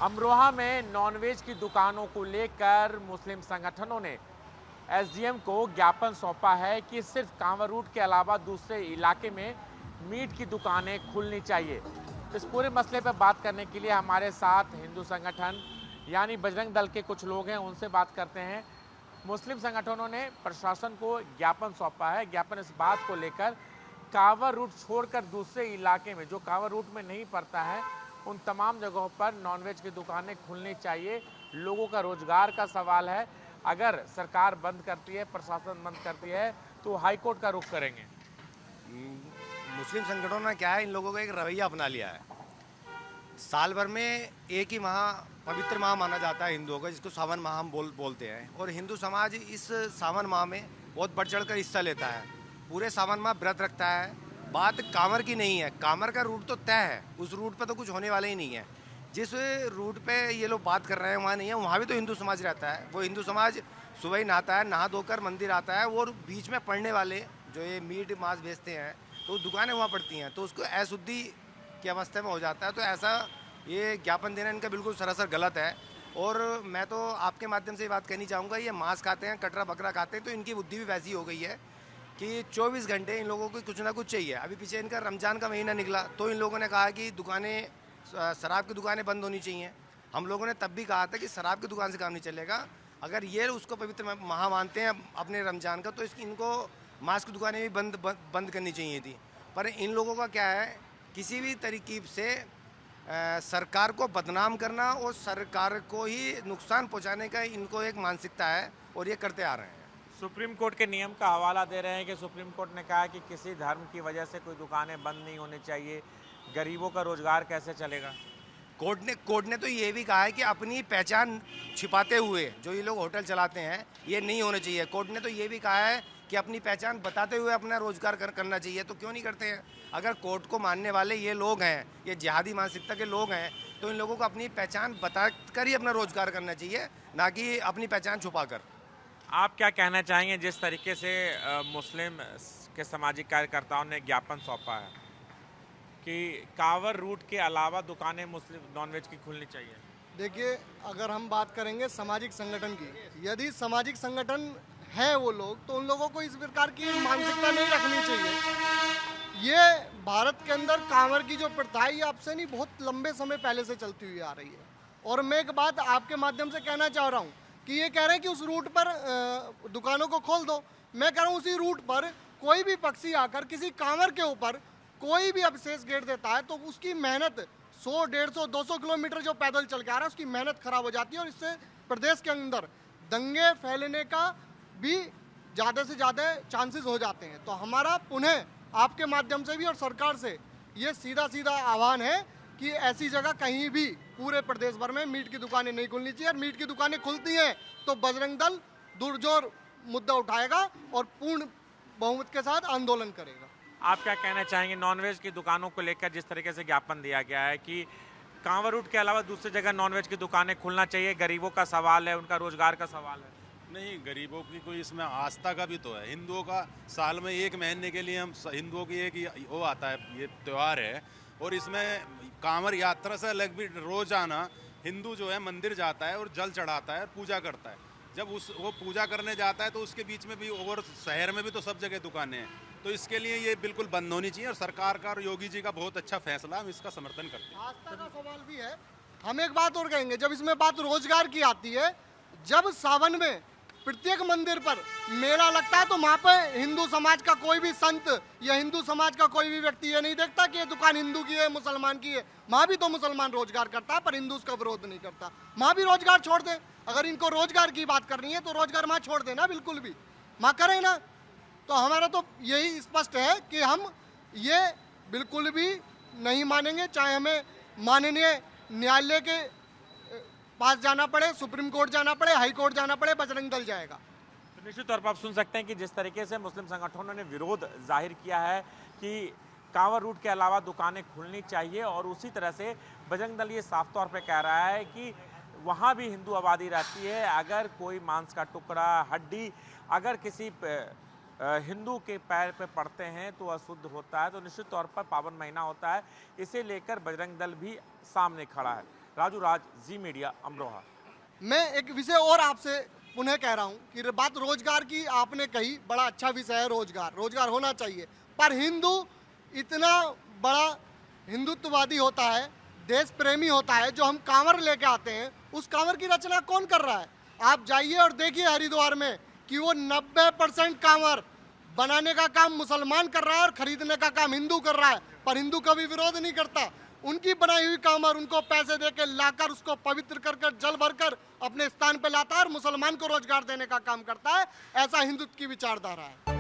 अमरोहा में नॉनवेज की दुकानों को लेकर मुस्लिम संगठनों ने एसडीएम को ज्ञापन सौंपा है कि सिर्फ कांवर रूट के अलावा दूसरे इलाके में मीट की दुकानें खुलनी चाहिए। इस पूरे मसले पर बात करने के लिए हमारे साथ हिंदू संगठन यानी बजरंग दल के कुछ लोग हैं, उनसे बात करते हैं। मुस्लिम संगठनों ने प्रशासन को ज्ञापन सौंपा है। ज्ञापन इस बात को लेकर कांवर रूट छोड़कर दूसरे इलाके में जो कांवर रूट में नहीं पड़ता है उन तमाम जगहों पर नॉनवेज की दुकानें खुलनी चाहिए। लोगों का रोजगार का सवाल है। अगर सरकार बंद करती है, प्रशासन बंद करती है तो हाईकोर्ट का रुख करेंगे। मुस्लिम संगठनों ने क्या है, इन लोगों का एक रवैया अपना लिया है। साल भर में एक ही माह, पवित्र माह माना जाता है हिंदुओं का, जिसको सावन माह हम बोलते हैं। और हिंदू समाज इस सावन माह में बहुत बढ़ चढ़ कर हिस्सा लेता है। पूरे सावन माह व्रत रखता है। बात कांवर की नहीं है, कांवर का रूट तो तय है, उस रूट पर तो कुछ होने वाला ही नहीं है। जिस रूट पे ये लोग बात कर रहे हैं वहाँ नहीं है, वहाँ भी तो हिंदू समाज रहता है। वो हिंदू समाज सुबह ही नहाता है, नहा धोकर मंदिर आता है। और बीच में पड़ने वाले जो ये मीट मांस बेचते हैं तो दुकानें वहाँ पड़ती हैं, तो उसको अशुद्धि की अवस्था में हो जाता है। तो ऐसा ये ज्ञापन देना इनका बिल्कुल सरासर गलत है। और मैं तो आपके माध्यम से ये बात कहनी चाहूँगा, ये मांस खाते हैं, कटरा बकरा खाते हैं, तो इनकी बुद्धि भी वैसी हो गई है कि 24 घंटे इन लोगों को कुछ ना कुछ चाहिए। अभी पीछे इनका रमज़ान का महीना निकला तो इन लोगों ने कहा कि दुकानें, शराब की दुकानें बंद होनी चाहिए। हम लोगों ने तब भी कहा था कि शराब की दुकान से काम नहीं चलेगा। अगर ये उसको पवित्र माह मानते हैं अपने रमज़ान का, तो इनको मांस की दुकानें भी बंद करनी चाहिए थी। पर इन लोगों का क्या है, किसी भी तरीक़ीब से सरकार को बदनाम करना और सरकार को ही नुकसान पहुंचाने का इनको एक मानसिकता है, और ये करते आ रहे हैं। सुप्रीम कोर्ट के नियम का हवाला दे रहे हैं कि सुप्रीम कोर्ट ने कहा कि किसी धर्म की वजह से कोई दुकानें बंद नहीं होनी चाहिए। गरीबों का रोजगार कैसे चलेगा? कोर्ट ने तो ये भी कहा है कि अपनी पहचान छिपाते हुए जो ये लोग होटल चलाते हैं, ये नहीं होने चाहिए। कोर्ट ने तो ये भी कहा है कि अपनी पहचान बताते हुए अपना रोजगार करना चाहिए। तो क्यों नहीं करते हैं? अगर कोर्ट को मानने वाले ये लोग हैं, ये जिहादी मानसिकता के लोग हैं, तो इन लोगों को अपनी पहचान बताकर ही अपना रोजगार करना चाहिए, ना कि अपनी पहचान छुपाकर। आप क्या कहना चाहेंगे जिस तरीके से मुस्लिम के सामाजिक कार्यकर्ताओं ने ज्ञापन सौंपा है कि कांवर रूट के अलावा दुकानें मुस्लिम नॉनवेज की खुलनी चाहिए? देखिए, अगर हम बात करेंगे सामाजिक संगठन की, यदि सामाजिक संगठन है वो लोग, तो उन लोगों को इस प्रकार की मानसिकता नहीं रखनी चाहिए। ये भारत के अंदर कांवर की जो प्रथा है, ये अब से नहीं, बहुत लंबे समय पहले से चलती हुई आ रही है। और मैं एक बात आपके माध्यम से कहना चाह रहा हूँ कि ये कह रहे हैं कि उस रूट पर दुकानों को खोल दो। मैं कह रहा हूँ उसी रूट पर कोई भी पक्षी आकर किसी कांवर के ऊपर कोई भी अवशेष गिर देता है तो उसकी मेहनत 100, 150, 200 किलोमीटर जो पैदल चल के आ रहा है उसकी मेहनत खराब हो जाती है। और इससे प्रदेश के अंदर दंगे फैलने का भी ज़्यादा से ज़्यादा चांसेस हो जाते हैं। तो हमारा पुनः आपके माध्यम से भी और सरकार से ये सीधा आह्वान है कि ऐसी जगह कहीं भी पूरे प्रदेश भर में मीट की दुकानें नहीं खुलनी चाहिए। और मीट की दुकानें खुलती हैं तो बजरंग दल दुरजोर मुद्दा उठाएगा और पूर्ण बहुमत के साथ आंदोलन करेगा। आप क्या कहना चाहेंगे नॉनवेज की दुकानों को लेकर? जिस तरीके से ज्ञापन दिया गया है कि कांवर रूट के अलावा दूसरी जगह नॉनवेज की दुकानें खुलना चाहिए, गरीबों का सवाल है, उनका रोजगार का सवाल है। नहीं, गरीबों की कोई इसमें आस्था का भी तो है। हिंदुओं का साल में एक महीने के लिए हम हिंदुओं की एक वो आता है, ये त्यौहार है। और इसमें कांवर यात्रा से अलग भी रोजाना हिंदू जो है मंदिर जाता है और जल चढ़ाता है, पूजा करता है। जब वो पूजा करने जाता है तो उसके बीच में भी, और शहर में भी तो सब जगह दुकानें हैं, तो इसके लिए ये बिल्कुल बंद होनी चाहिए। और सरकार का और योगी जी का बहुत अच्छा फैसला, हम इसका समर्थन करते हैं। आस्था का सवाल भी है। हम एक बात और कहेंगे, जब इसमें बात रोजगार की आती है, जब सावन में प्रत्येक मंदिर पर मेला लगता है तो वहाँ पर हिंदू समाज का कोई भी संत या हिंदू समाज का कोई भी व्यक्ति ये नहीं देखता कि ये दुकान हिंदू की है, मुसलमान की है। वहाँ भी तो मुसलमान रोजगार करता है, पर हिंदू उसका विरोध नहीं करता। वहाँ भी रोजगार छोड़ दें। अगर इनको रोजगार की बात करनी है तो रोजगार वहाँ छोड़ देना, बिल्कुल भी वहाँ करें ना। तो हमारा तो यही स्पष्ट है कि हम ये बिल्कुल भी नहीं मानेंगे, चाहे हमें माननीय न्यायालय के पास जाना पड़े, सुप्रीम कोर्ट जाना पड़े, हाई कोर्ट जाना पड़े, बजरंग दल जाएगा। तो निश्चित तौर पर आप सुन सकते हैं कि जिस तरीके से मुस्लिम संगठनों ने विरोध जाहिर किया है कि कांवर रूट के अलावा दुकानें खुलनी चाहिए, और उसी तरह से बजरंग दल ये साफ तौर पर कह रहा है कि वहाँ भी हिंदू आबादी रहती है। अगर कोई मांस का टुकड़ा, हड्डी अगर किसी हिंदू के पैर पे पड़ते हैं तो अशुद्ध होता है। तो निश्चित तौर पर पावन महीना होता है, इसे लेकर बजरंग दल भी सामने खड़ा है। राजू राज, जी मीडिया, अमरोहा। मैं एक विषय और आपसे पुनः कह रहा हूं कि बात रोजगार की आपने कही, बड़ा अच्छा विषय है रोजगार, रोजगार होना चाहिए। पर हिंदू इतना बड़ा हिंदुत्ववादी होता है, देश प्रेमी होता है, जो हम कांवर लेके आते हैं, उस कांवर की रचना कौन कर रहा है? आप जाइए और देखिए हरिद्वार में कि वो 90% कांवर बनाने का काम मुसलमान कर रहा है और खरीदने का काम हिंदू कर रहा है, पर हिंदू कभी विरोध नहीं करता। उनकी बनाई हुई कांवर उनको पैसे देकर लाकर उसको पवित्र कर कर जल भरकर अपने स्थान पे लाता है और मुसलमान को रोजगार देने का काम करता है। ऐसा हिंदुत्व की विचारधारा है।